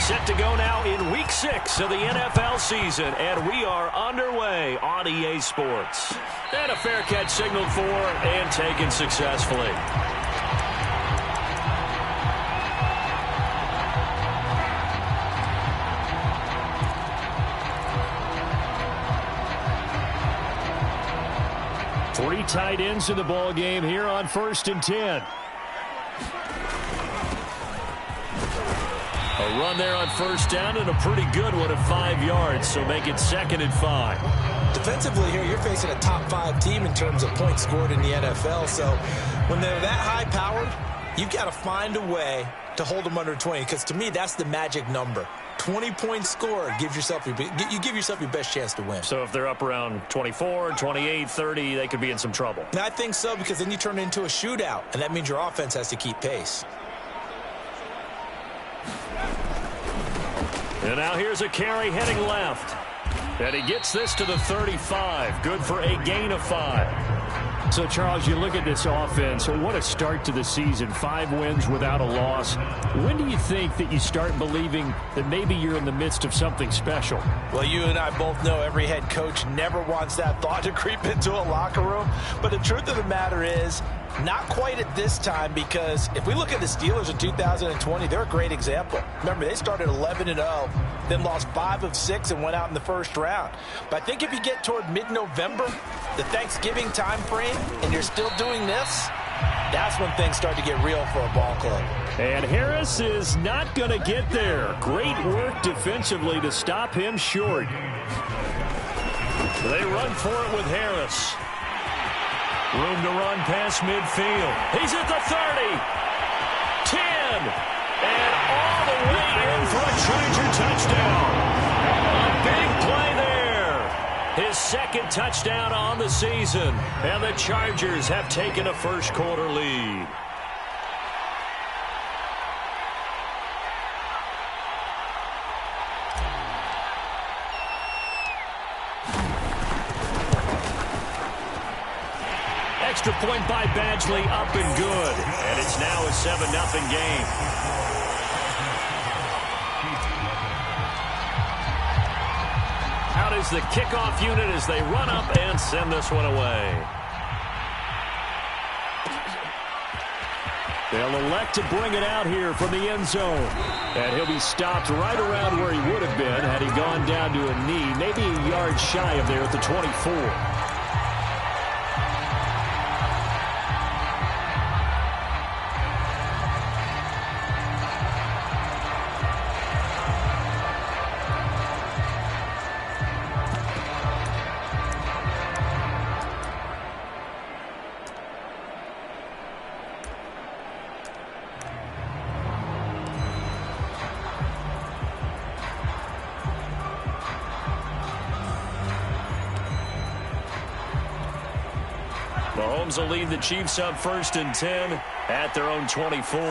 Set to go now in Week 6 of the NFL season, and we are underway on EA Sports. And a fair catch signaled for and taken successfully. Three tight ends in the ball game here on 1st and 10. A run there on 1st down and a pretty good one at 5 yards, so make it 2nd and 5. Defensively here, you're facing a top 5 team in terms of points scored in the NFL, so when they're that high-powered, you've got to find a way to hold them under 20, because to me, that's the magic number. 20 points scored, you give yourself your best chance to win. So if they're up around 24, 28, 30, they could be in some trouble. And I think so, because then you turn it into a shootout, and that means your offense has to keep pace. And now here's a carry heading left. And he gets this to the 35. Good for a gain of 5. So, Charles, you look at this offense, what a start to the season. 5 wins without a loss. When do you think that you start believing that maybe you're in the midst of something special? Well, you and I both know every head coach never wants that thought to creep into a locker room. But the truth of the matter is, not quite at this time, because if we look at the Steelers in 2020, they're a great example. Remember, they started 11-0, then lost 5 of 6 and went out in the first round. But I think if you get toward mid-November, the Thanksgiving time frame, and you're still doing this, that's when things start to get real for a ball club. And Harris is not going to get there. Great work defensively to stop him short. They run for it with Harris. Room to run past midfield. He's at the 30. 10. And all the way in for a Charger touchdown. A big play there. His 2nd touchdown on the season. And the Chargers have taken a first-quarter lead. Extra point by Badgley, up and good. And it's now a 7-0 game. Out is the kickoff unit as they run up and send this one away. They'll elect to bring it out here from the end zone. And he'll be stopped right around where he would have been had he gone down to a knee, maybe a yard shy of there at the 24. Mahomes will lead the Chiefs up 1st and 10 at their own 24.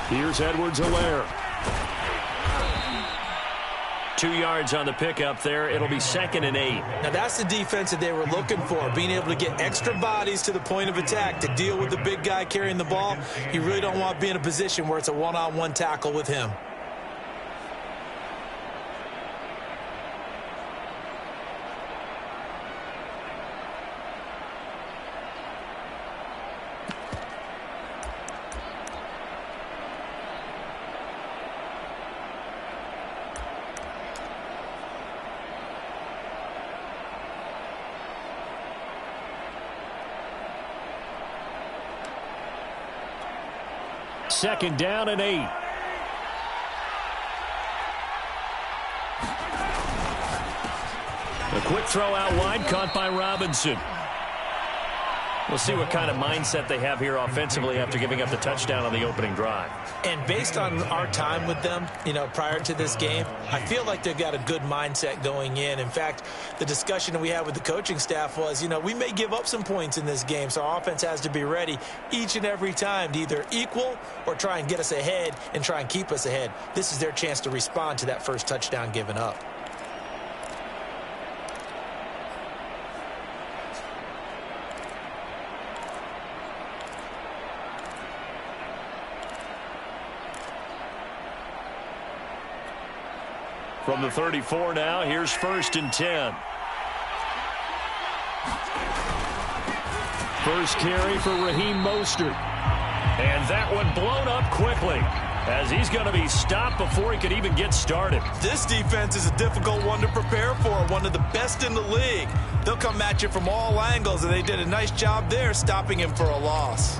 Here's Edwards-Helaire. 2 yards on the pickup there. It'll be 2nd and 8. Now, that's the defense that they were looking for, being able to get extra bodies to the point of attack to deal with the big guy carrying the ball. You really don't want to be in a position where it's a one-on-one tackle with him. Second down and 8. A quick throw out wide, caught by Robinson. We'll see what kind of mindset they have here offensively after giving up the touchdown on the opening drive. And based on our time with them, prior to this game, I feel like they've got a good mindset going in. In fact, the discussion that we had with the coaching staff was, we may give up some points in this game, so our offense has to be ready each and every time to either equal or try and get us ahead and try and keep us ahead. This is their chance to respond to that first touchdown given up. From the 34 now, here's 1st and 10. First carry for Raheem Mostert. And that one blown up quickly, as he's going to be stopped before he could even get started. This defense is a difficult one to prepare for, one of the best in the league. They'll come at you from all angles, and they did a nice job there stopping him for a loss.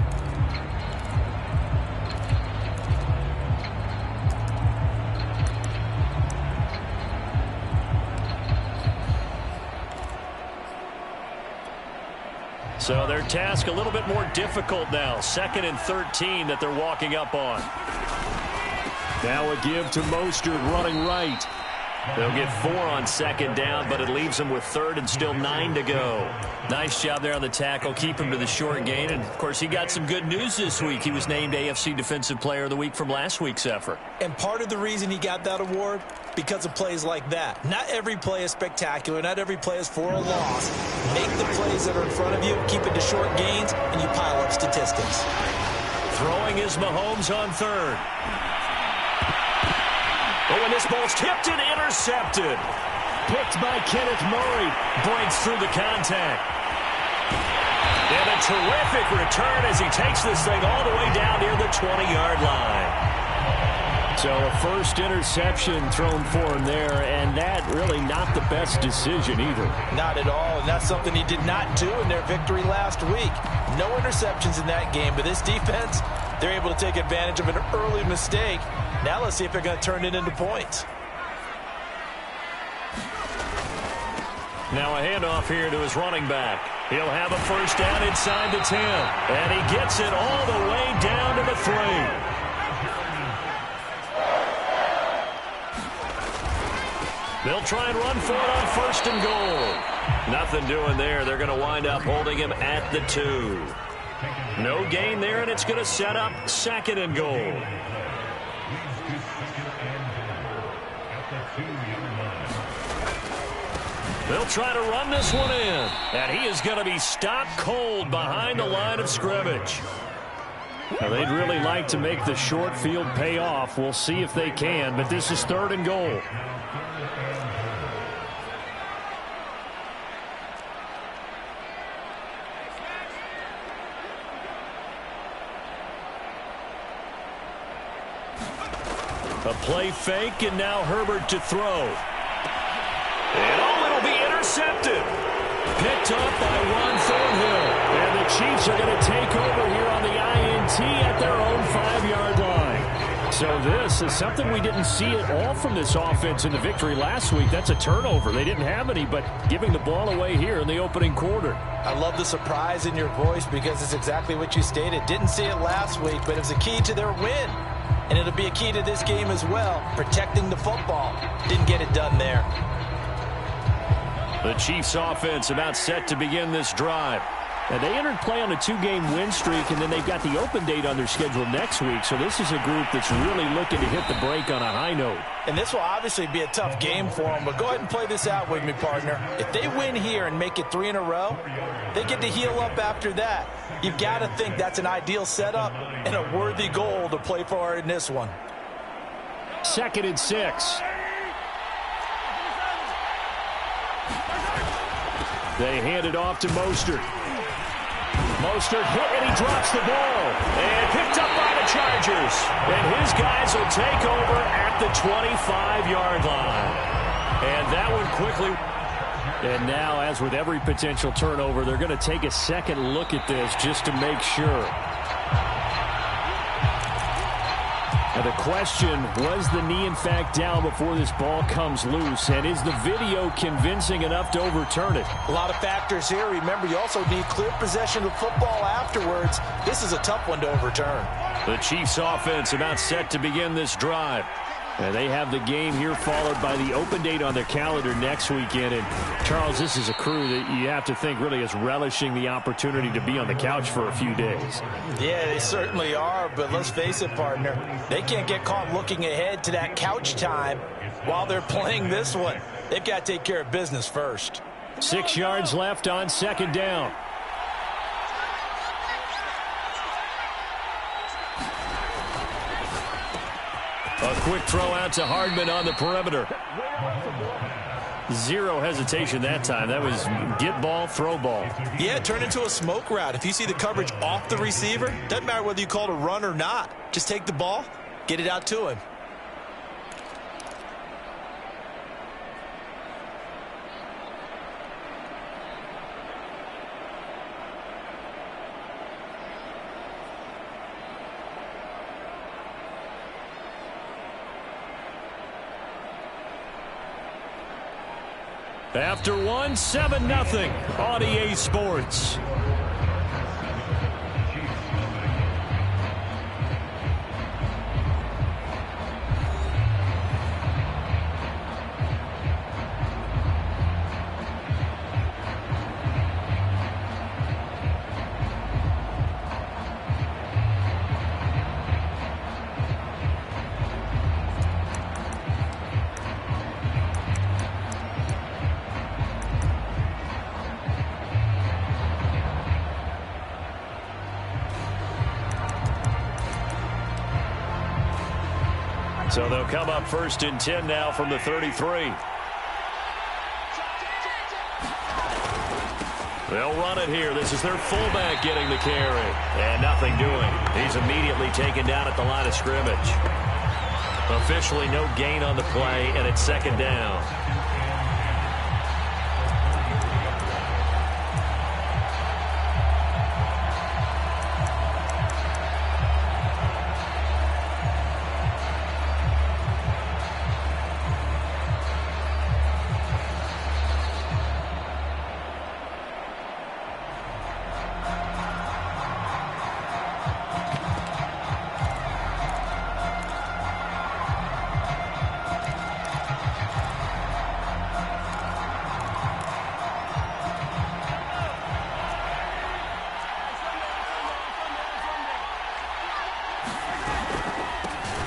So their task a little bit more difficult now. 2nd and 13 that they're walking up on. Now a give to Mostert running right. They'll get 4 on 2nd down, but it leaves them with 3rd and still 9 to go. Nice job there on the tackle. Keep him to the short gain. And, of course, he got some good news this week. He was named AFC Defensive Player of the Week from last week's effort. And part of the reason he got that award, because of plays like that. Not every play is spectacular. Not every play is for a loss. Make the plays that are in front of you, keep it to short gains, and you pile up statistics. Throwing is Mahomes on 3rd. Oh, and this ball's tipped and intercepted. Picked by Kenneth Murray. Breaks through the contact. And a terrific return as he takes this thing all the way down near the 20-yard line. So a first interception thrown for him there, and that really not the best decision either. Not at all, and that's something he did not do in their victory last week. No interceptions in that game, but this defense, they're able to take advantage of an early mistake. Now let's see if they're going to turn it into points. Now a handoff here to his running back. He'll have a first down inside the 10, and he gets it all the way down to the 3. They'll try and run for it on 1st and goal. Nothing doing there. They're going to wind up holding him at the 2. No gain there, and it's going to set up 2nd and goal. They'll try to run this one in, and he is going to be stopped cold behind the line of scrimmage. Now, they'd really like to make the short field pay off. We'll see if they can, but this is 3rd and goal. A play fake, and now Herbert to throw. And it'll be intercepted. Picked up by Juan Thornhill. And the Chiefs are going to take over here on the INT at their own 5-yard line. So this is something we didn't see at all from this offense in the victory last week. That's a turnover. They didn't have any, but giving the ball away here in the opening quarter. I love the surprise in your voice because it's exactly what you stated. Didn't see it last week, but it was a key to their win. And it'll be a key to this game as well, protecting the football. Didn't get it done there. The Chiefs offense about set to begin this drive. Now, they entered play on a 2-game win streak, and then they've got the open date on their schedule next week. So this is a group that's really looking to hit the break on a high note. And this will obviously be a tough game for them, but go ahead and play this out with me, partner. If they win here and make it 3 in a row, they get to heal up after that. You've got to think that's an ideal setup and a worthy goal to play for in this one. 2nd and 6. They hand it off to Mostert. Mostert hit, and he drops the ball. And picked up by the Chargers. And his guys will take over at the 25-yard line. And that one quickly. And now, as with every potential turnover, they're going to take a second look at this just to make sure. Now the question, was the knee in fact down before this ball comes loose? And is the video convincing enough to overturn it? A lot of factors here. Remember, you also need clear possession of football afterwards. This is a tough one to overturn. The Chiefs offense about set to begin this drive. And they have the game here followed by the open date on their calendar next weekend. And, Charles, this is a crew that you have to think really is relishing the opportunity to be on the couch for a few days. Yeah, they certainly are. But let's face it, partner, they can't get caught looking ahead to that couch time while they're playing this one. They've got to take care of business first. 6 yards left on 2nd down. A quick throw out to Hardman on the perimeter. Zero hesitation that time. That was get ball, throw ball. Yeah, turn into a smoke route. If you see the coverage off the receiver, doesn't matter whether you call it a run or not. Just take the ball, get it out to him. After one, 7-0 on EA Sports. So they'll come up 1st and 10 now from the 33. They'll run it here. This is their fullback getting the carry. And nothing doing. He's immediately taken down at the line of scrimmage. Officially no gain on the play, and it's 2nd down.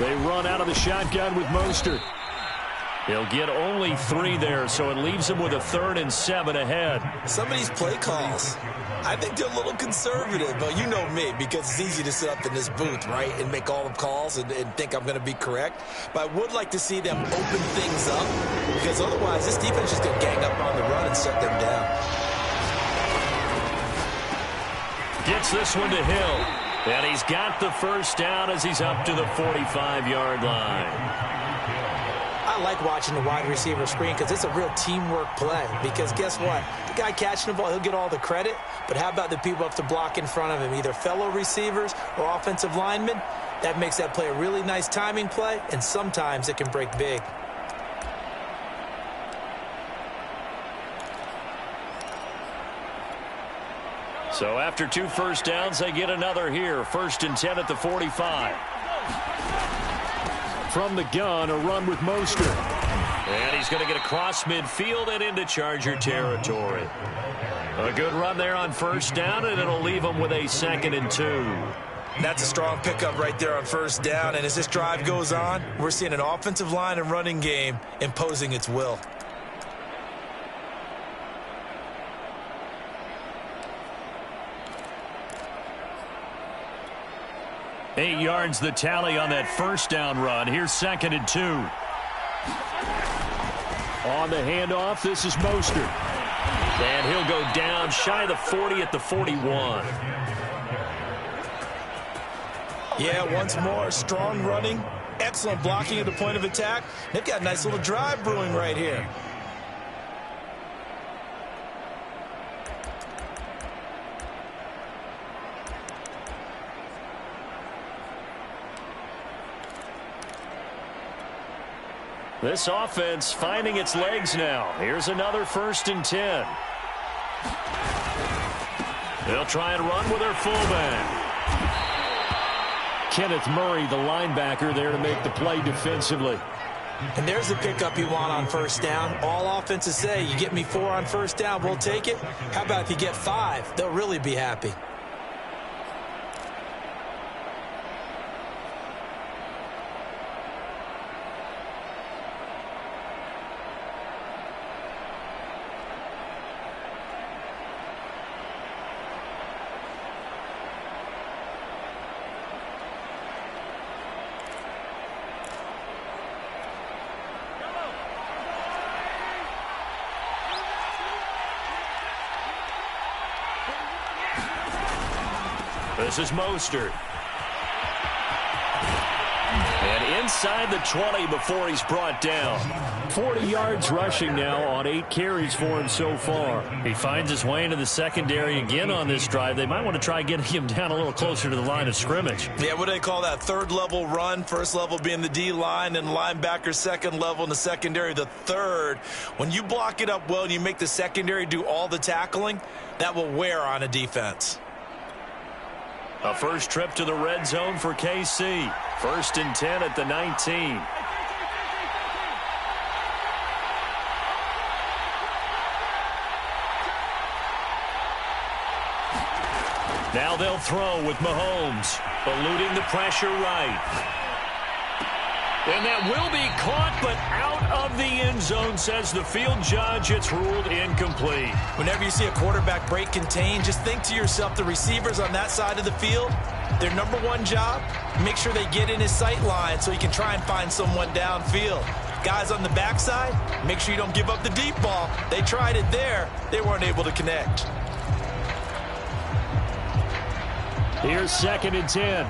They run out of the shotgun with Mostert. He'll get only 3 there, so it leaves him with a 3rd and 7 ahead. Some of these play calls, I think they're a little conservative, but you know me, because it's easy to sit up in this booth, right, and make all the calls and think I'm going to be correct. But I would like to see them open things up, because otherwise this defense is going to gang up on the run and shut them down. Gets this one to Hill. And he's got the 1st down as he's up to the 45-yard line. I like watching the wide receiver screen because it's a real teamwork play. Because guess what? The guy catching the ball, he'll get all the credit. But how about the people up to block in front of him, either fellow receivers or offensive linemen? That makes that play a really nice timing play, and sometimes it can break big. So after 2 1st downs, they get another here. 1st and 10 at the 45. From the gun, a run with Mostert. And he's going to get across midfield and into Charger territory. A good run there on 1st down, and it'll leave him with a 2nd and 2. That's a strong pickup right there on 1st down. And as this drive goes on, we're seeing an offensive line and running game imposing its will. 8 yards the tally on that 1st down run. Here's 2nd and 2. On the handoff, this is Mostert. And he'll go down shy of the 40 at the 41. Yeah, once more, strong running, excellent blocking at the point of attack. They've got a nice little drive brewing right here. This offense finding its legs now. Here's another 1st and 10. They'll try and run with their fullback. Kenneth Murray, the linebacker, there to make the play defensively. And there's the pickup you want on 1st down. All offenses say, you get me 4 on 1st down, we'll take it. How about if you get 5? They'll really be happy. This is Mostert. And inside the 20 before he's brought down. 40 yards rushing now on 8 carries for him so far. He finds his way into the secondary again on this drive. They might want to try getting him down a little closer to the line of scrimmage. Yeah, what do they call that? Third level run. First level being the D-line and linebacker. Second level in the secondary, the third. When you block it up well and you make the secondary do all the tackling, that will wear on a defense. A first trip to the red zone for KC. 1st and 10 at the 19. Now they'll throw with Mahomes, eluding the pressure right. And that will be caught, but out of the end zone, says the field judge. It's ruled incomplete. Whenever you see a quarterback break contain, just think to yourself, the receivers on that side of the field, their number one job, make sure they get in his sight line so he can try and find someone downfield. Guys on the backside, make sure you don't give up the deep ball. They tried it there. They weren't able to connect. Here's 2nd and 10.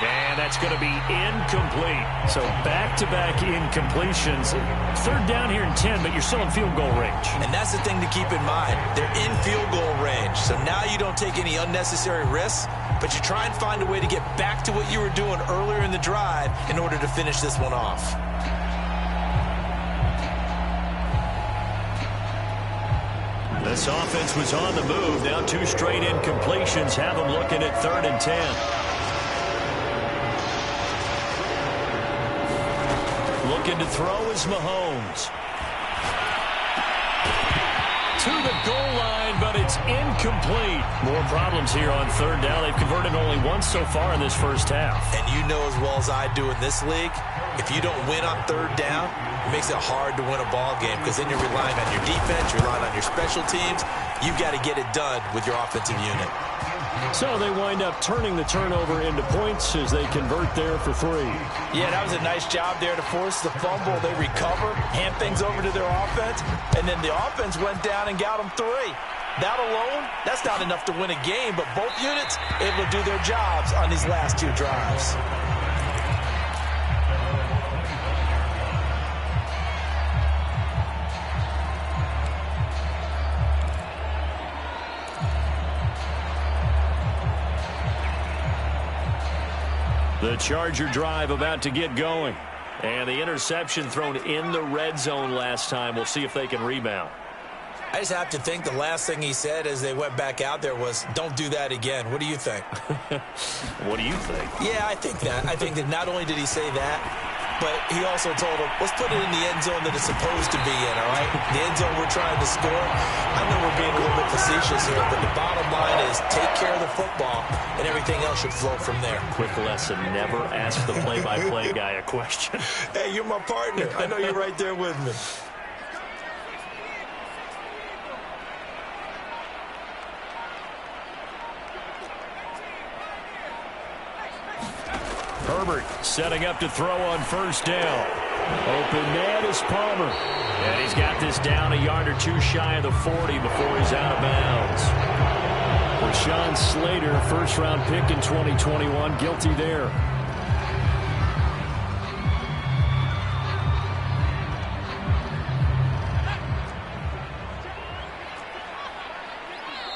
And that's going to be incomplete. So back-to-back incompletions. 3rd down here and 10, but you're still in field goal range. And that's the thing to keep in mind. They're in field goal range. So now you don't take any unnecessary risks, but you try and find a way to get back to what you were doing earlier in the drive in order to finish this one off. This offense was on the move. Now 2 straight incompletions have them looking at 3rd and 10. Looking to throw is Mahomes. To the goal line, but it's incomplete. More problems here on 3rd down. They've converted only once so far in this first half. And you know as well as I do in this league, if you don't win on 3rd down, it makes it hard to win a ball game because then you're relying on your defense, you're relying on your special teams. You've got to get it done with your offensive unit. So they wind up turning the turnover into points as they convert there for 3. Yeah, that was a nice job there to force the fumble. They recover, hand things over to their offense, and then the offense went down and got them 3. That alone, that's not enough to win a game, but both units able to do their jobs on these last 2 drives. The Charger drive about to get going. And the interception thrown in the red zone last time. We'll see if they can rebound. I just have to think the last thing he said as they went back out there was, don't do that again. What do you think? What do you think? Yeah, I think that. I think that not only did he say that, but he also told him, let's put it in the end zone that it's supposed to be in, all right? The end zone we're trying to score. I know we're being a little bit facetious here, but the bottom line is take care of the football, and everything else should flow from there. Quick lesson, never ask the play-by-play guy a question. Hey, you're my partner. I know you're right there with me. Herbert setting up to throw on 1st down. Open man is Palmer. And he's got this down a yard or 2 shy of the 40 before he's out of bounds. Rashawn Slater, 1st-round pick in 2021, guilty there.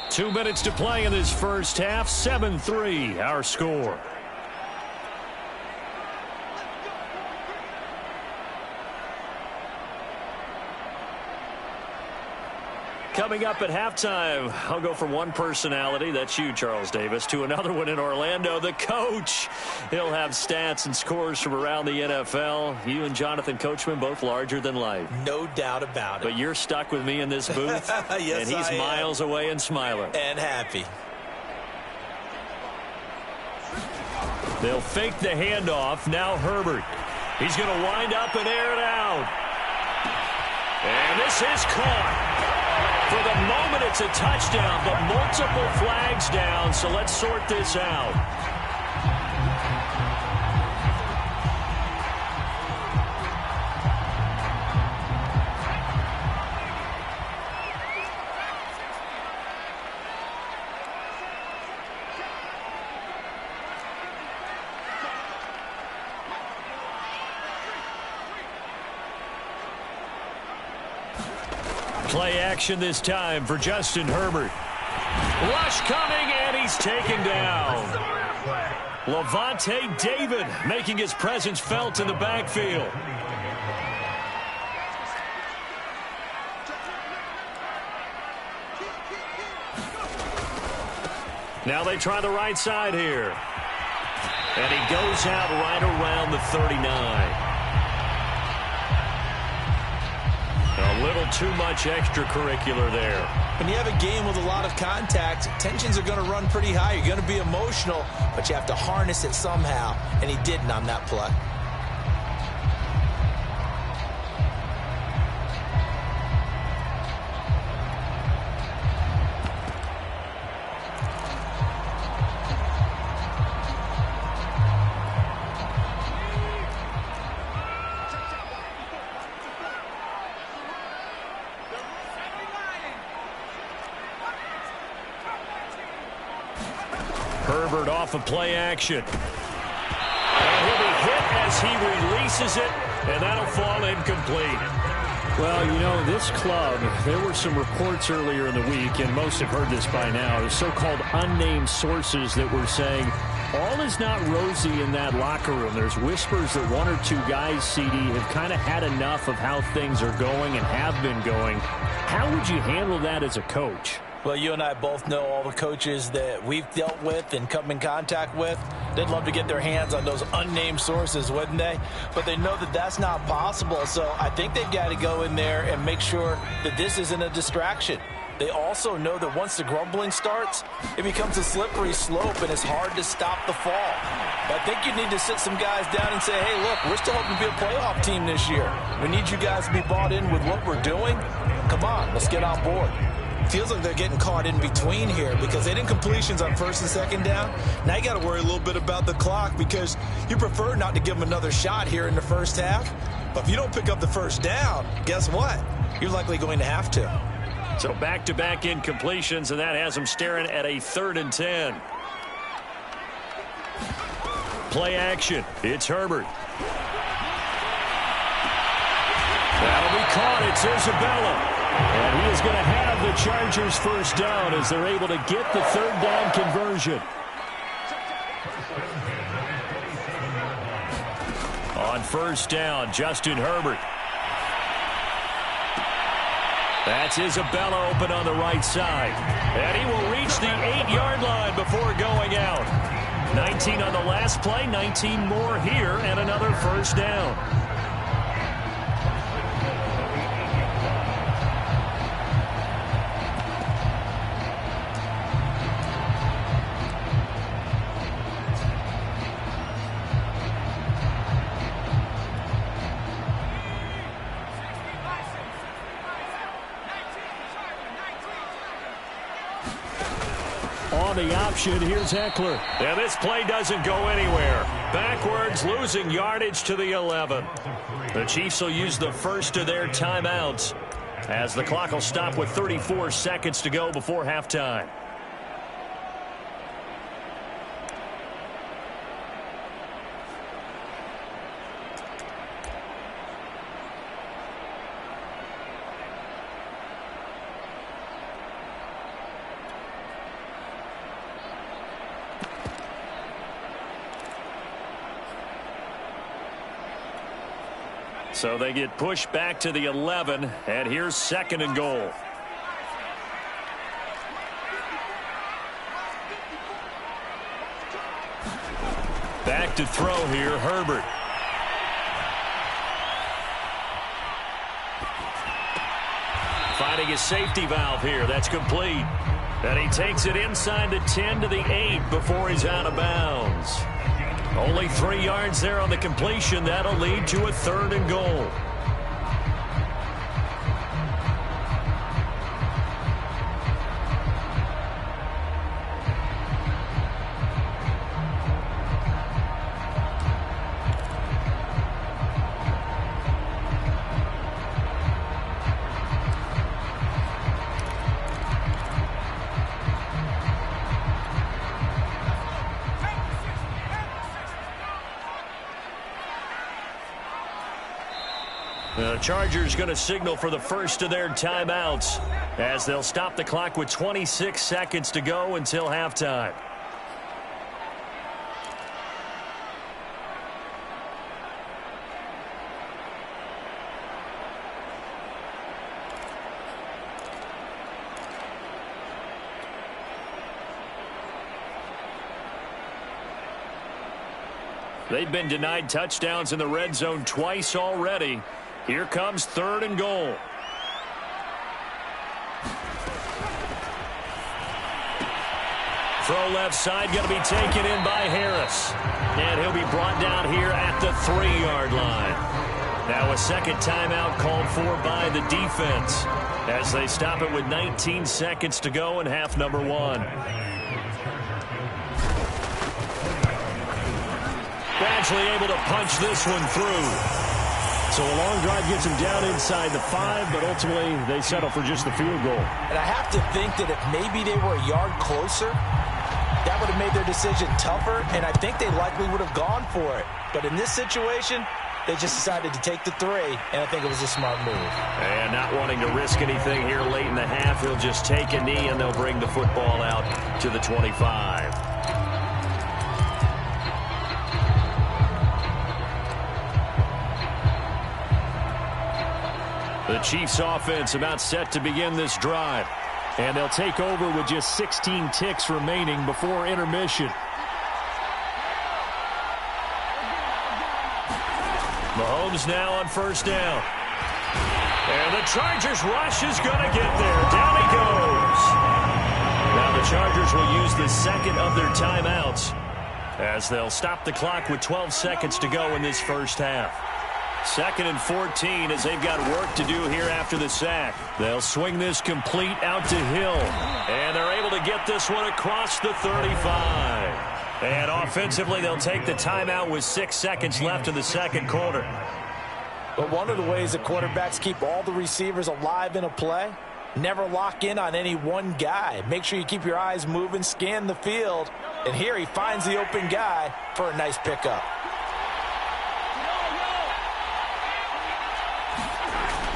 Two minutes to play in this first half. 7-3, our score. Coming up at halftime, I'll go from one personality, that's you, Charles Davis, to another one in Orlando, the coach. He'll have stats and scores from around the NFL. You and Jonathan Coachman, both larger than life. No doubt about it. But you're stuck with me in this booth, yes, and he's miles away and smiling. And happy. They'll fake the handoff. Now Herbert. He's going to wind up and air it out. And this is caught. For the moment, it's a touchdown, but multiple flags down, so let's sort this out. Play action this time for Justin Herbert. Rush coming, and he's taken down. Levante David making his presence felt in the backfield. Now they try the right side here. And he goes out right around the 39. A little too much extracurricular there. When you have a game with a lot of contact, tensions are going to run pretty high. You're going to be emotional, but you have to harness it somehow, and he didn't on that play. Herbert off of play action. And he'll be hit as he releases it, and that'll fall incomplete. Well, you know, this club, there were some reports earlier in the week, and most have heard this by now, the so-called unnamed sources that were saying all is not rosy in that locker room. There's whispers that one or two guys, CD, have kind of had enough of how things are going and have been going. How would you handle that as a coach? Well, you and I both know all the coaches that we've dealt with and come in contact with. They'd love to get their hands on those unnamed sources, wouldn't they? But they know that that's not possible, so I think they've got to go in there and make sure that this isn't a distraction. They also know that once the grumbling starts, it becomes a slippery slope, and it's hard to stop the fall. I think you need to sit some guys down and say, hey, look, we're still hoping to be a playoff team this year. We need you guys to be bought in with what we're doing. Come on, let's get on board. Feels like they're getting caught in between here because they didn't completions on first and second down. Now you got to worry a little bit about the clock because you prefer not to give them another shot here in the first half. But if you don't pick up the first down, guess what? You're likely going to have to. So back-to-back incompletions, and that has them staring at a 3rd and 10. Play action. It's Herbert. That'll be caught. It's Isabella. And he is going to have the Chargers first down as they're able to get the 3rd down conversion. On first down, Justin Herbert. That's Isabella open on the right side. And he will reach the 8-yard line before going out. 19 on the last play, 19 more here, and another first down. On the option, here's Eckler. And this play doesn't go anywhere. Backwards, losing yardage to the 11. The Chiefs will use the first of their timeouts as the clock will stop with 34 seconds to go before halftime. So they get pushed back to the 11, and here's 2nd and goal. Back to throw here, Herbert. Finding a safety valve here. That's complete. And he takes it inside the 10 to the 8 before he's out of bounds. Only 3 yards there on the completion. That'll lead to a 3rd and goal. Chargers going to signal for the first of their timeouts as they'll stop the clock with 26 seconds to go until halftime. They've been denied touchdowns in the red zone twice already. Here comes 3rd and goal. Throw left side, going to be taken in by Harris. And he'll be brought down here at the 3-yard line. Now a second timeout called for by the defense as they stop it with 19 seconds to go in half number 1. Gradually able to punch this one through. So a long drive gets them down inside the 5, but ultimately they settle for just the field goal. And I have to think that if maybe they were a yard closer, that would have made their decision tougher, and I think they likely would have gone for it. But in this situation, they just decided to take the 3, and I think it was a smart move. And not wanting to risk anything here late in the half, he'll just take a knee, and they'll bring the football out to the 25. The Chiefs offense about set to begin this drive. And they'll take over with just 16 ticks remaining before intermission. Mahomes now on first down. And the Chargers rush is going to get there. Down he goes. Now the Chargers will use the second of their timeouts as they'll stop the clock with 12 seconds to go in this first half. 2nd and 14 as they've got work to do here after the sack. They'll swing this complete out to Hill. And they're able to get this one across the 35. And offensively, they'll take the timeout with 6 seconds left in the second quarter. But one of the ways that quarterbacks keep all the receivers alive in a play, never lock in on any one guy. Make sure you keep your eyes moving, scan the field. And here he finds the open guy for a nice pickup.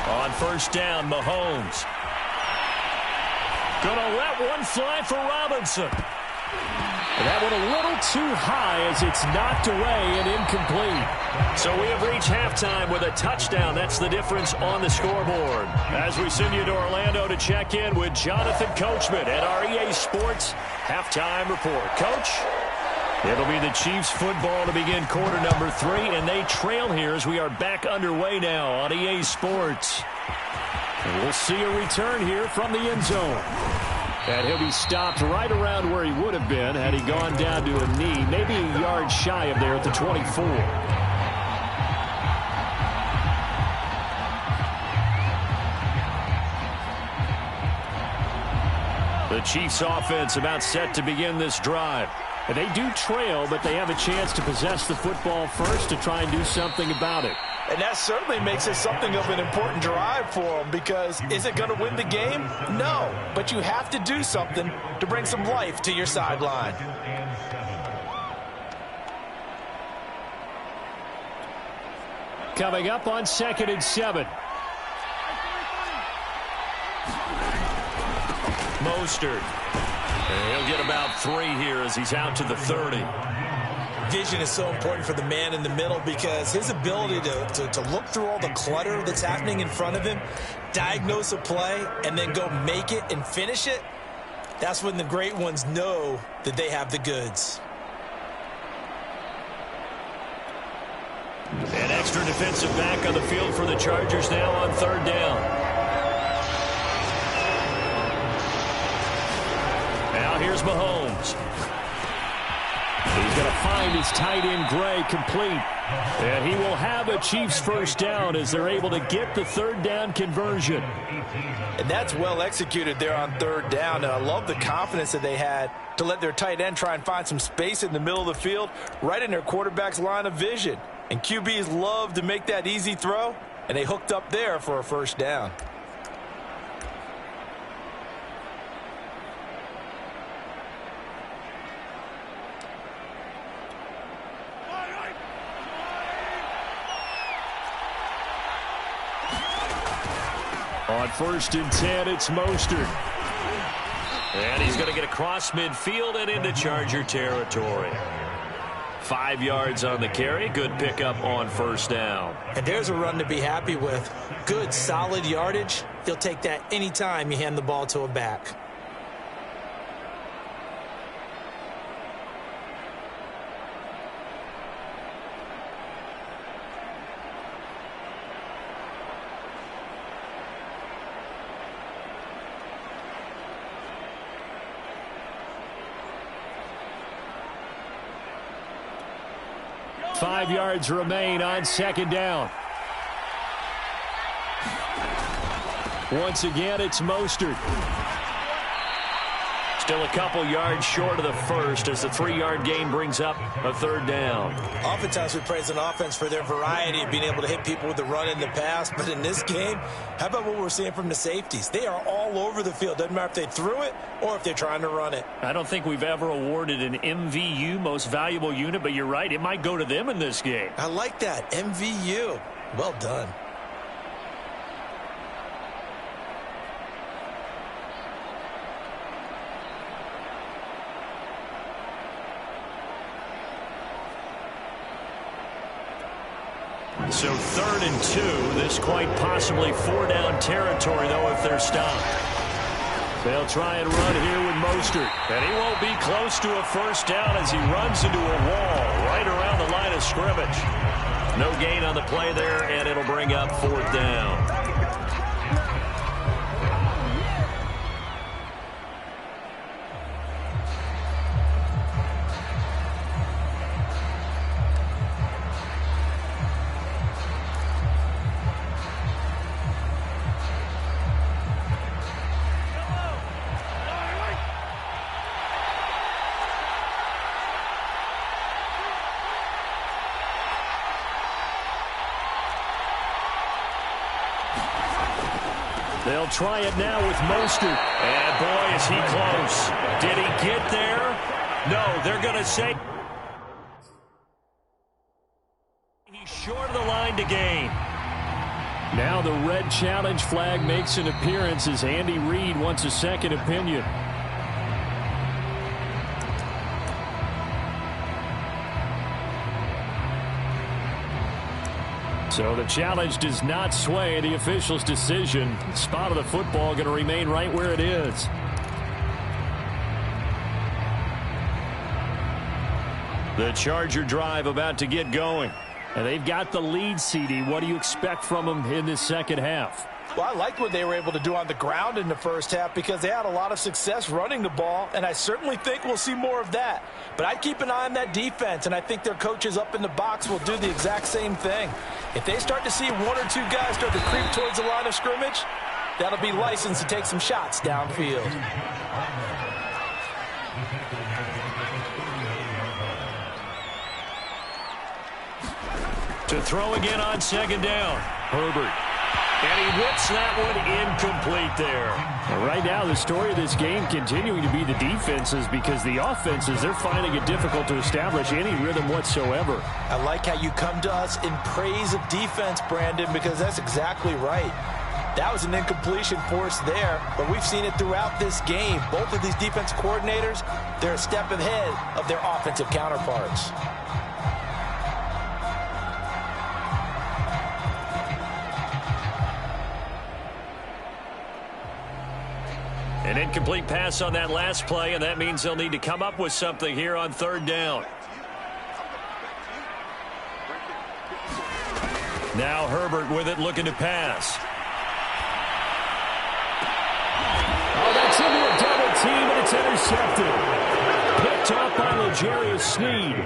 On first down, Mahomes. Gonna let one fly for Robinson. And that one a little too high as it's knocked away and incomplete. So we have reached halftime with a touchdown. That's the difference on the scoreboard. As we send you to Orlando to check in with Jonathan Coachman at our EA Sports Halftime Report. Coach? It'll be the Chiefs football to begin quarter number 3, and they trail here as we are back underway now on EA Sports. And we'll see a return here from the end zone. And he'll be stopped right around where he would have been had he gone down to a knee, maybe a yard shy of there at the 24. The Chiefs offense about set to begin this drive. And they do trail, but they have a chance to possess the football first to try and do something about it. And that certainly makes it something of an important drive for them, because is it going to win the game? No, but you have to do something to bring some life to your sideline. Coming up on 2nd and 7. Mostert. And he'll get about 3 here as he's out to the 30. Vision is so important for the man in the middle, because his ability to look through all the clutter that's happening in front of him, diagnose a play, and then go make it and finish it, that's when the great ones know that they have the goods. An extra defensive back on the field for the Chargers now on 3rd down. Now here's Mahomes. He's going to find his tight end, Gray, complete. And he will have a Chiefs first down as they're able to get the 3rd down conversion. And that's well executed there on 3rd down. And I love the confidence that they had to let their tight end try and find some space in the middle of the field, right in their quarterback's line of vision. And QBs love to make that easy throw, and they hooked up there for a first down. On 1st and 10, it's Mostert. And he's going to get across midfield and into Charger territory. 5 yards on the carry. Good pickup on 1st down. And there's a run to be happy with. Good, solid yardage. He'll take that anytime you hand the ball to a back. Five yards remain on 2nd down. Once again, it's Mostert. Still a couple yards short of the first as the 3-yard gain brings up a 3rd down. Oftentimes we praise an offense for their variety of being able to hit people with the run and the pass. But in this game, how about what we're seeing from the safeties? They are all over the field. Doesn't matter if they threw it or if they're trying to run it. I don't think we've ever awarded an MVU, most valuable unit, but you're right. It might go to them in this game. I like that. MVU. Well done. So 3rd and 2. This quite possibly 4-down territory, though, if they're stopped. They'll try and run here with Mostert. And he won't be close to a 1st down as he runs into a wall right around the line of scrimmage. No gain on the play there, and it'll bring up 4th down. They'll try it now with Mostert. And boy, is he close. Did he get there? No, they're going to say he's short of the line to gain. Now the red challenge flag makes an appearance as Andy Reid wants a second opinion. So the challenge does not sway the official's decision. The spot of the football going to remain right where it is. The Charger drive about to get going. And they've got the lead, CD. What do you expect from them in this 2nd half? Well, I liked what they were able to do on the ground in the 1st half because they had a lot of success running the ball, and I certainly think we'll see more of that. But I'd keep an eye on that defense, and I think their coaches up in the box will do the exact same thing. If they start to see 1 or 2 guys start to creep towards the line of scrimmage, that'll be licensed to take some shots downfield. To throw again on 2nd down. Herbert. And he whips that one incomplete there. Right now, the story of this game continuing to be the defenses because the offenses, they're finding it difficult to establish any rhythm whatsoever. I like how you come to us in praise of defense, Brandon, because that's exactly right. That was an incompletion forced there, but we've seen it throughout this game. Both of these defense coordinators, they're a step ahead of their offensive counterparts. An incomplete pass on that last play, and that means they'll need to come up with something here on 3rd down. Now Herbert with it, looking to pass. Oh, that's into a double team, and it's intercepted. Picked off by L'Jarius Sneed.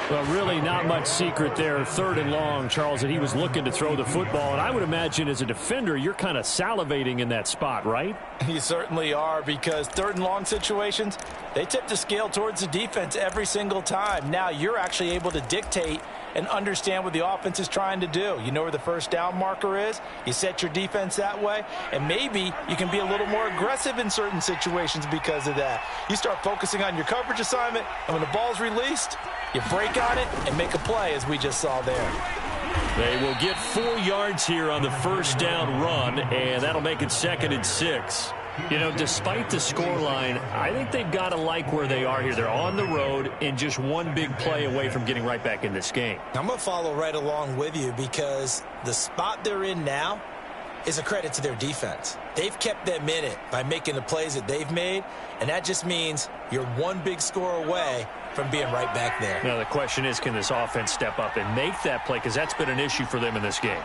Well, really not much secret there. 3rd and long, Charles, that he was looking to throw the football. And I would imagine as a defender, you're kind of salivating in that spot, right? You certainly are, because 3rd and long situations, they tip the scale towards the defense every single time. Now you're actually able to dictate and understand what the offense is trying to do. You know where the 1st down marker is. You set your defense that way, and maybe you can be a little more aggressive in certain situations because of that. You start focusing on your coverage assignment, and when the ball's released, you break on it and make a play, as we just saw there. They will get 4 yards here on the first down run, and that'll make it 2nd and 6. You know, despite the scoreline, I think they've got to like where they are here. They're on the road and just one big play away from getting right back in this game. I'm going to follow right along with you because the spot they're in now is a credit to their defense. They've kept them in it by making the plays that they've made, and that just means you're one big score away from being right back there. Now, the question is, can this offense step up and make that play? Because that's been an issue for them in this game.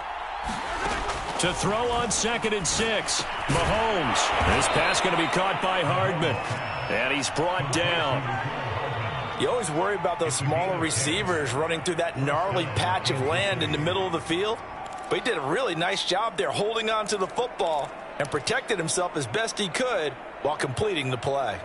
To throw on 2nd and 6, Mahomes. This pass going to be caught by Hardman, and he's brought down. You always worry about those smaller receivers running through that gnarly patch of land in the middle of the field. But he did a really nice job there holding on to the football and protected himself as best he could while completing the play.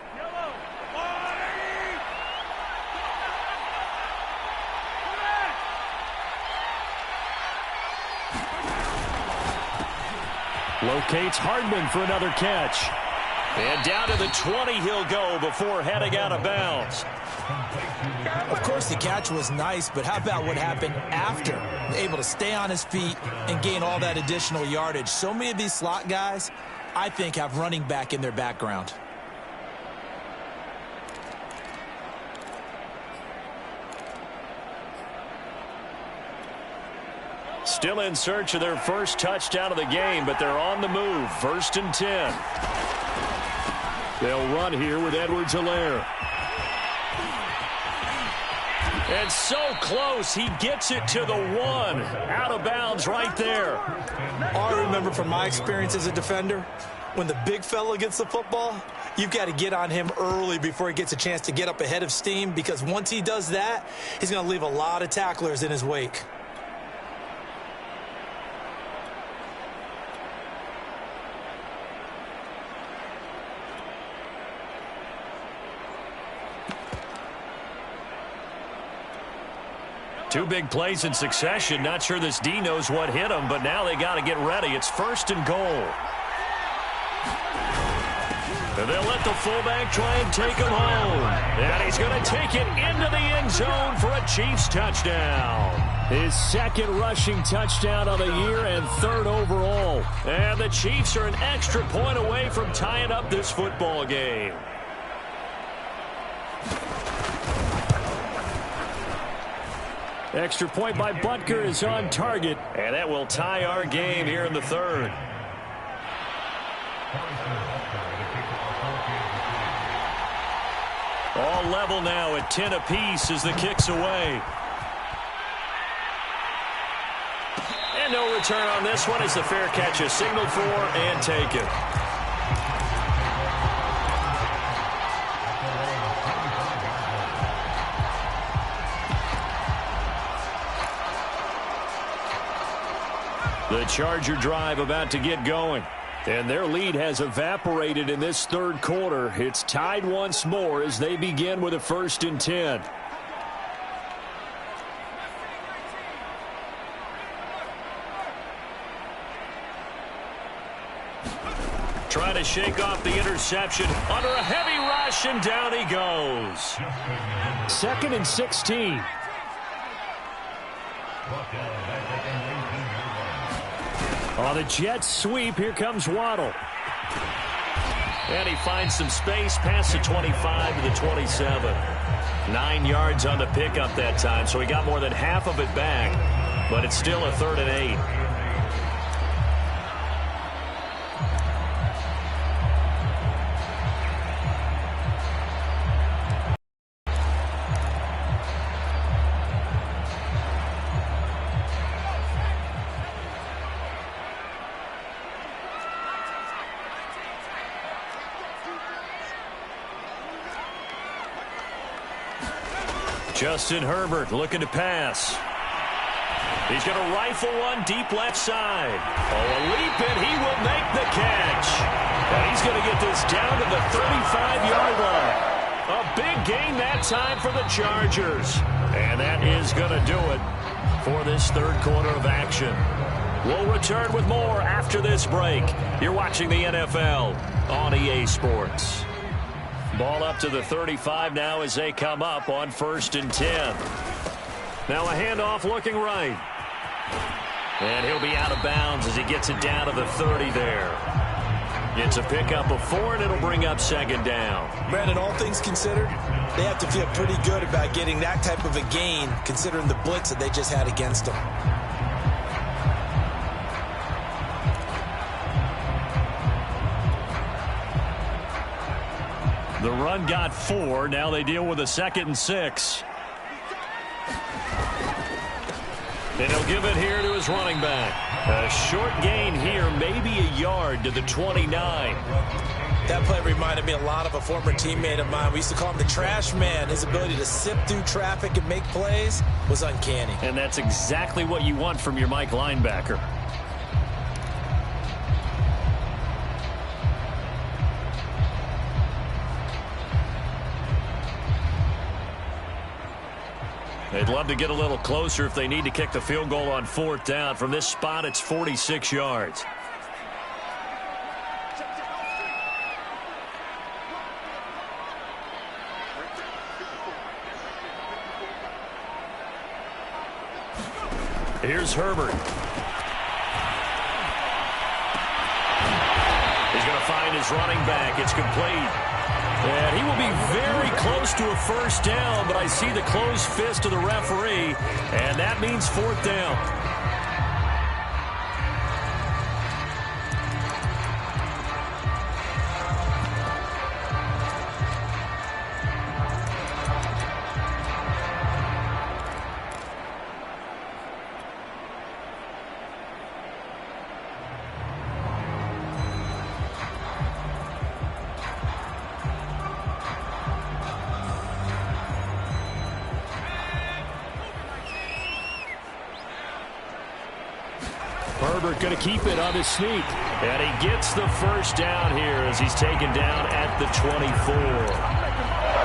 Locates Hardman for another catch. And down to the 20 he'll go before heading out of bounds. Of course, the catch was nice, but how about what happened after? Able to stay on his feet and gain all that additional yardage. So many of these slot guys, I think, have running back in their background. Still in search of their first touchdown of the game, but they're on the move. 1st and 10. They'll run here with Edwards-Helaire. And so close, he gets it to the 1. Out of bounds right there. All I remember from my experience as a defender, when the big fella gets the football, you've got to get on him early before he gets a chance to get up ahead of steam, because once he does that, he's going to leave a lot of tacklers in his wake. Two big plays in succession. Not sure this D knows what hit him, but now they got to get ready. It's 1st and goal. And they'll let the fullback try and take him home. And he's going to take it into the end zone for a Chiefs touchdown. His 2nd rushing touchdown of the year and 3rd overall. And the Chiefs are an extra point away from tying up this football game. Extra point by Butker is on target, and that will tie our game here in the 3rd. All level now at 10 apiece as the kick's away. And no return on this one as the fair catch is signaled for and taken. The Charger drive about to get going. And their lead has evaporated in this 3rd quarter. It's tied once more as they begin with a 1st and 10. Trying to shake off the interception under a heavy rush, and down he goes. 2nd and 16. On the Jets sweep, here comes Waddle. And he finds some space past the 25 to the 27. 9 yards on the pickup that time, so he got more than half of it back. But it's still a 3rd and 8. Justin Herbert looking to pass. He's going to rifle one deep left side. Oh, a leap, and he will make the catch. And he's going to get this down to the 35-yard line. A big gain that time for the Chargers. And that is going to do it for this 3rd quarter of action. We'll return with more after this break. You're watching the NFL on EA Sports. Ball up to the 35 now as they come up on 1st and 10. Now a handoff looking right. And he'll be out of bounds as he gets it down to the 30 there. It's a pickup of 4, and it'll bring up second down. Brandon, all things considered, they have to feel pretty good about getting that type of a gain, considering the blitz that they just had against them. The run got 4. Now they deal with a 2nd and 6. And he'll give it here to his running back. A short gain here, maybe a yard to the 29. That play reminded me a lot of a former teammate of mine. We used to call him the trash man. His ability to sift through traffic and make plays was uncanny. And that's exactly what you want from your Mike linebacker. They'd love to get a little closer if they need to kick the field goal on 4th down. From this spot, it's 46 yards. Here's Herbert. He's going to find his running back. It's complete. And he will be very close to a first down, but I see the closed fist of the referee, and that means 4th down. Herbert going to keep it on his sneak. And he gets the first down here as he's taken down at the 24.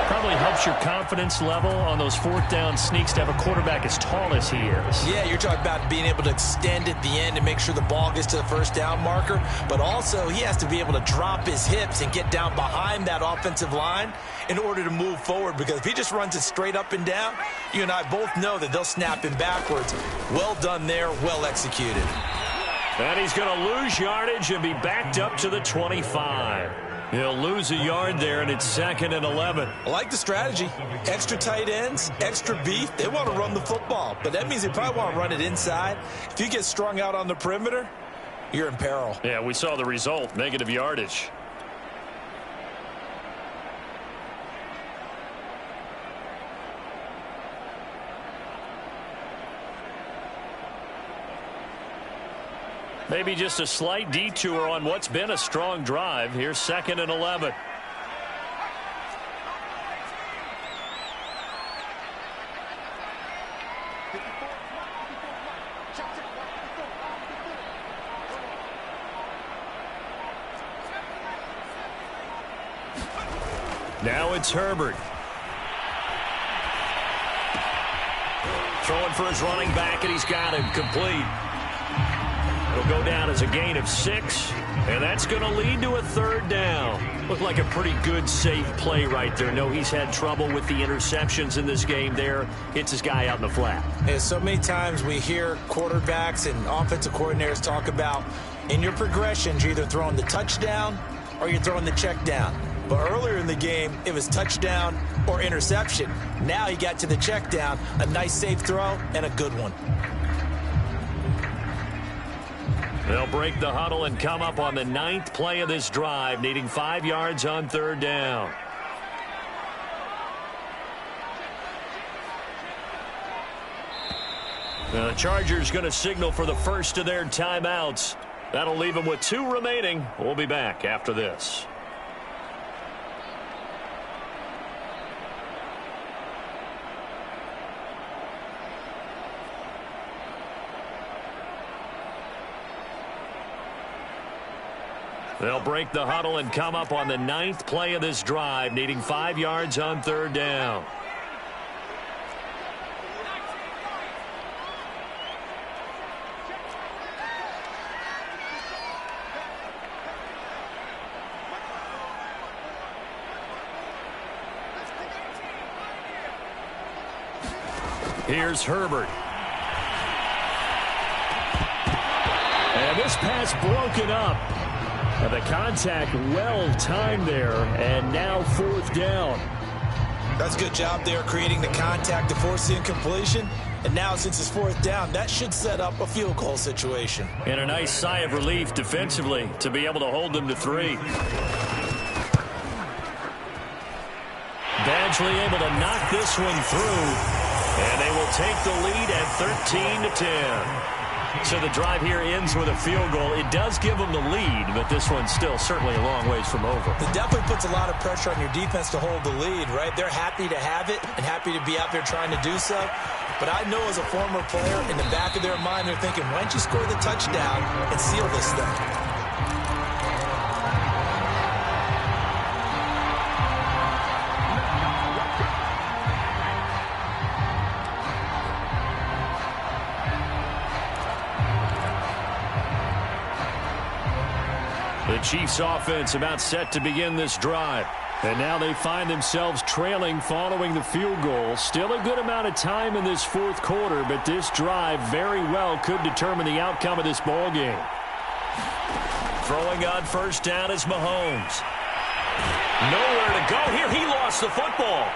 Probably helps your confidence level on those 4th down sneaks to have a quarterback as tall as he is. Yeah, you're talking about being able to extend at the end and make sure the ball gets to the first down marker. But also, he has to be able to drop his hips and get down behind that offensive line in order to move forward. Because if he just runs it straight up and down, you and I both know that they'll snap him backwards. Well done there, well executed. And he's going to lose yardage and be backed up to the 25. He'll lose a yard there, and it's 2nd and 11. I like the strategy. Extra tight ends, extra beef. They want to run the football, but that means they probably want to run it inside. If you get strung out on the perimeter, you're in peril. Yeah, we saw the result, negative yardage. Maybe just a slight detour on what's been a strong drive. Here's 2nd and 11. Now it's Herbert. Throwing for his running back, and he's got him complete. It'll go down as a gain of 6, and that's going to lead to a 3rd down. Looked like a pretty good, safe play right there. No, he's had trouble with the interceptions in this game there. Hits his guy out in the flat. Yeah, so many times we hear quarterbacks and offensive coordinators talk about in your progressions, you're either throwing the touchdown or you're throwing the check down. But earlier in the game, it was touchdown or interception. Now he got to the check down, a nice safe throw, and a good one. They'll break the huddle and come up on the 9th play of this drive, needing 5 yards on 3rd down. Now the Chargers going to signal for the first of their timeouts. That'll leave them with 2 remaining. We'll be back after this. They'll break the huddle and come up on the 9th play of this drive, needing 5 yards on 3rd down. Here's Herbert. this pass broken up. The contact well timed there, and now 4th down. That's a good job there creating the contact to force the incompletion. And now since it's 4th down, that should set up a field goal situation. And a nice sigh of relief defensively to be able to hold them to 3. Badgley able to knock this one through. And they will take the lead at 13-10. So the drive here ends with a field goal. It does give them the lead, but this one's still certainly a long ways from over. It definitely puts a lot of pressure on your defense to hold the lead, right? They're happy to have it and happy to be out there trying to do so. But I know as a former player, in the back of their mind, they're thinking, why don't you score the touchdown and seal this thing? The Chiefs offense about set to begin this drive. And now they find themselves trailing following the field goal. Still a good amount of time in this 4th quarter, but this drive very well could determine the outcome of this ball game. Throwing on 1st down is Mahomes. Nowhere to go here. He lost the football.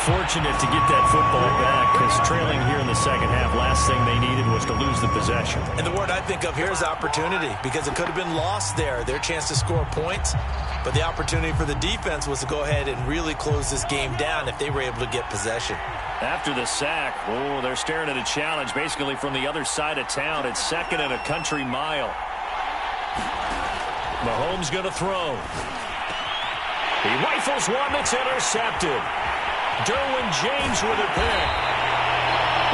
Fortunate to get that football back, because trailing here in the second half, last thing they needed was to lose the possession. And the word I think of here is opportunity, because it could have been lost there, their chance to score points. But the opportunity for the defense was to go ahead and really close this game down if they were able to get possession. After the sack, they're staring at a challenge basically from the other side of town. It's 2nd and a country mile. Mahomes going to throw. He rifles one that's intercepted. Derwin James with a pick.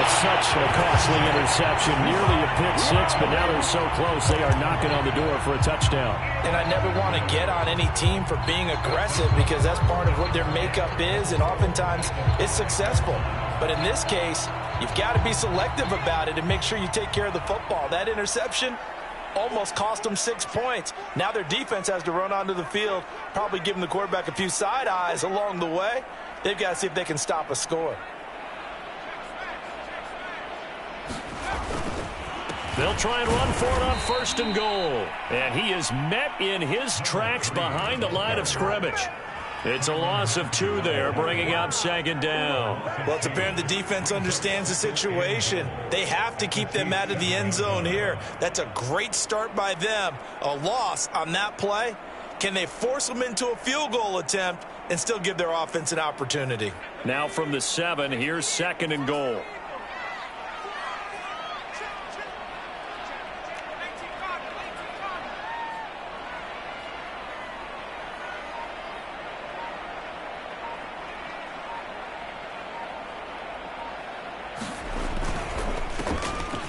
It's such a costly interception, nearly a pick 6, but now they're so close they are knocking on the door for a touchdown. And I never want to get on any team for being aggressive, because that's part of what their makeup is, and oftentimes it's successful. But in this case, you've got to be selective about it and make sure you take care of the football. That interception almost cost them 6 points. Now their defense has to run onto the field, probably giving the quarterback a few side eyes along the way. They've got to see if they can stop a score. They'll try and run for it on 1st and goal. And he is met in his tracks behind the line of scrimmage. It's a loss of 2 there, bringing up 2nd down. Well, it's apparent the defense understands the situation. They have to keep them out of the end zone here. That's a great start by them. A loss on that play. Can they force them into a field goal attempt and still give their offense an opportunity? Now from the 7, here's 2nd and goal.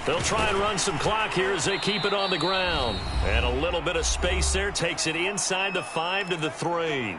They'll try and run some clock here as they keep it on the ground. And a little bit of space there takes it inside the 5 to the 3.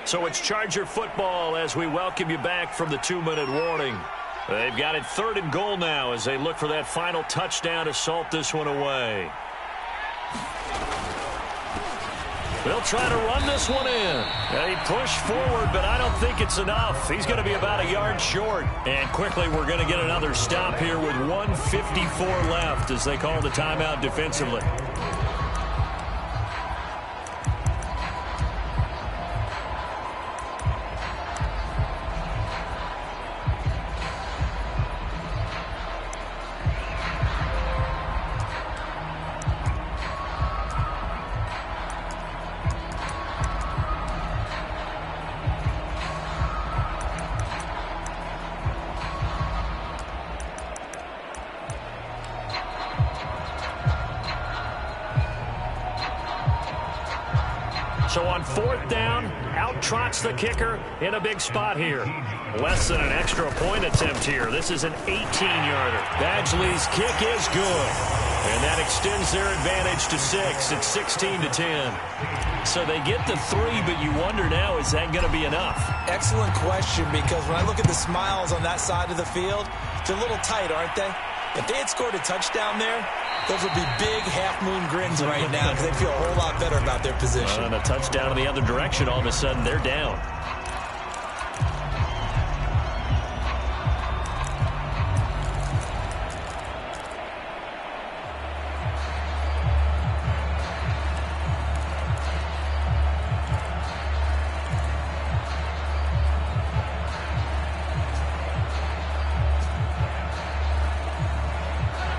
So it's Charger football as we welcome you back from the 2-minute warning. They've got it 3rd and goal now as they look for that final touchdown to salt this one away. They'll try to run this one in. They push forward, but I don't think it's enough. He's going to be about a yard short. And quickly we're going to get another stop here with 1:54 left as they call the timeout defensively. So on 4th down, out trots the kicker in a big spot here. Less than an extra point attempt here. This is an 18-yarder. Badgley's kick is good. And that extends their advantage to 6. It's 16-10. So they get to 3, but you wonder now, is that going to be enough? Excellent question, because when I look at the smiles on that side of the field, they're a little tight, aren't they? If they had scored a touchdown there, those would be big half-moon grins right now because they feel a whole lot better about their position. And a touchdown in the other direction, all of a sudden they're down.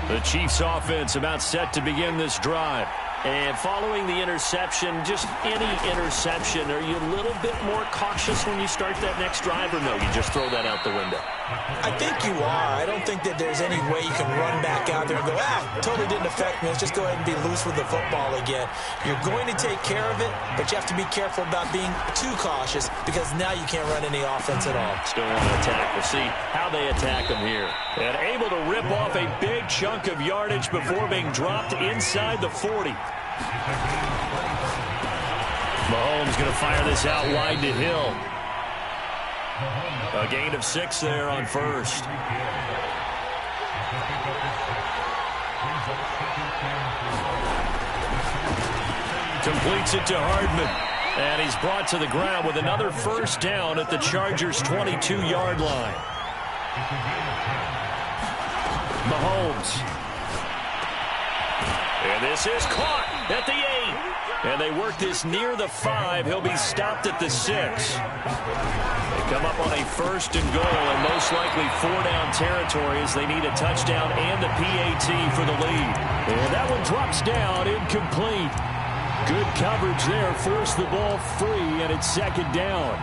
The Chiefs offense about set to begin this drive. And following the interception, just any interception, are you a little bit more cautious when you start that next drive, or no, you just throw that out the window? I think you are. I don't think that there's any way you can run back out there and go, totally didn't affect me. Let's just go ahead and be loose with the football again. You're going to take care of it, but you have to be careful about being too cautious because now you can't run any offense at all. Still want to attack. We'll see how they attack them here. And able to rip off a big chunk of yardage before being dropped inside the 40. Mahomes going to fire this out wide to Hill. A gain of 6 there on first. Completes it to Hardman. And he's brought to the ground with another first down at the Chargers' 22-yard line. Mahomes. And this is caught at the 8. And they work this near the 5. He'll be stopped at the 6. They come up on a 1st and goal, and most likely 4-down territory as they need a touchdown and a PAT for the lead. And that one drops down, incomplete. Good coverage there, forced the ball free, and it's 2nd down.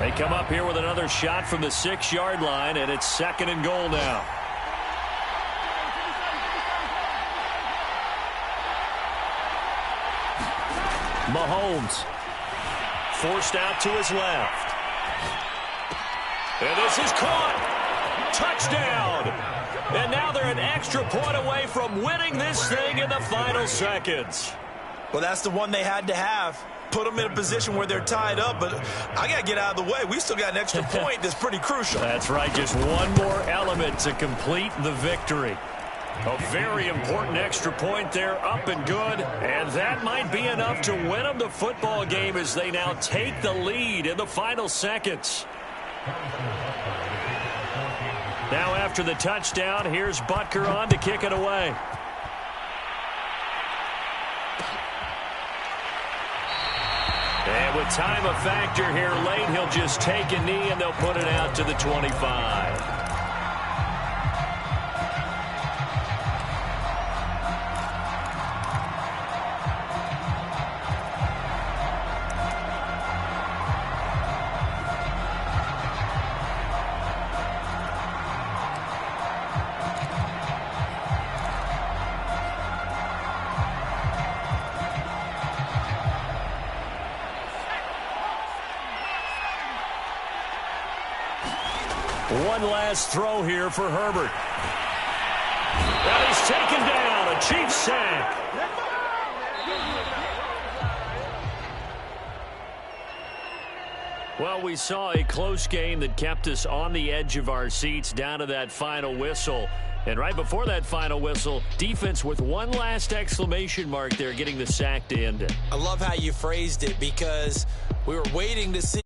They come up here with another shot from the 6-yard line, and it's 2nd and goal now. Mahomes forced out to his left. And this is caught. Touchdown. And now they're an extra point away from winning this thing in the final seconds. Well, that's the one they had to have. Put them in a position where they're tied up, but I got to get out of the way. We still got an extra point that's pretty crucial. That's right, just one more element to complete the victory. A very important extra point there, up and good, and that might be enough to win them the football game as they now take the lead in the final seconds. Now after the touchdown, here's Butker on to kick it away. And with time a factor here late, he'll just take a knee and they'll put it out to the 25. One last throw here for Herbert. And he's taken down. A Chiefs sack. Well, we saw a close game that kept us on the edge of our seats down to that final whistle. And right before that final whistle, defense with one last exclamation mark there, getting the sack to end it. I love how you phrased it because we were waiting to see.